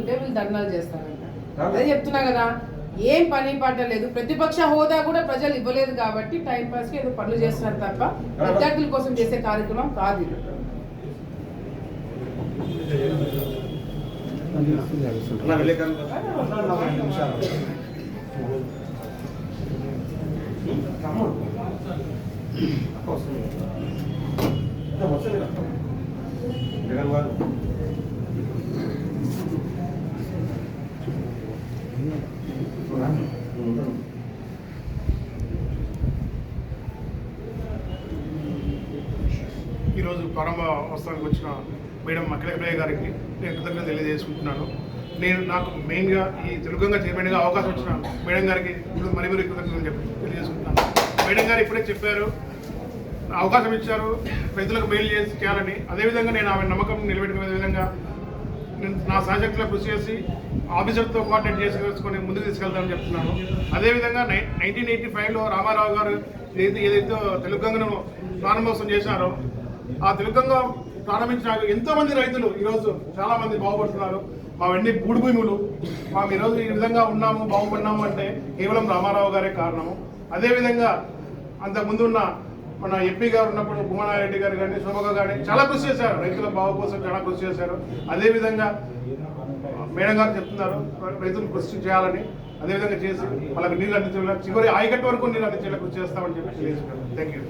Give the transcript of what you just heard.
ఉంటే వీళ్ళు ధర్నాలు చేస్తారంట. అదే చెప్తున్నా కదా, ఏం పని పాట లేదు. ప్రతిపక్ష హోదా కూడా ప్రజలు ఇవ్వలేదు కాబట్టి టైం పాస్ కి ఏదో పనులు చేస్తున్నారు తప్ప విద్యార్థుల కోసం చేసే కార్యక్రమం కాదు ఇది. ఈరోజు ప్రారంభోత్సవానికి వచ్చిన మేడం అఖిలప్రియ గారికి నేను కృతజ్ఞతలు తెలియజేసుకుంటున్నాను. నాకు మెయిన్గా ఈ తెలుగుగా చైర్మన్గా అవకాశం వచ్చిన మేడం గారికి ఇప్పుడు మరి కృతజ్ఞతలు తెలియజేసుకుంటున్నాను. మేడం గారు ఇప్పుడే చెప్పారు, అవకాశం ఇచ్చారు రైతులకు మెయిల్ చేయాలని. అదేవిధంగా నేను ఆమె నమ్మకం నిలబెట్టుకునే విధంగా నేను నా సాయశక్తిలో కృషి చేసి ఆఫీసర్తో కోఆర్డినేట్ చేసుకొని ముందుకు తీసుకెళ్తామని చెప్తున్నాను. అదేవిధంగా 1985లో రామారావు గారు ఏదైతే తెలుగుగంగను ప్రారంభోత్సవం చేశారో ఆ తెలుగుగంగ ప్రారంభించిన ఎంతోమంది రైతులు ఈరోజు చాలామంది బాగుపడుతున్నారు. మావన్నీ బూడి భూములు మేము ఈరోజు ఈ విధంగా ఉన్నాము, బాగుపడినాము అంటే కేవలం రామారావు గారే కారణము. అదేవిధంగా అంతకుముందు ఉన్న మన ఎంపీ గారు ఉన్నప్పుడు భువనారెడ్డి గారు కానీ శోభగా కానీ చాలా కృషి చేశారు, రైతుల బాగు కోసం చాలా కృషి చేశారు. అదేవిధంగా మేడం గారు చెప్తున్నారు రైతులు కృషి చేయాలని, అదేవిధంగా చేసి వాళ్ళకి నీళ్ళు అందించాలి, చివరి ఆయకట్టు వరకు నీళ్ళు అందించేలా కృషి చేస్తామని చెప్పి తెలియజేస్తున్నారు. Thank you.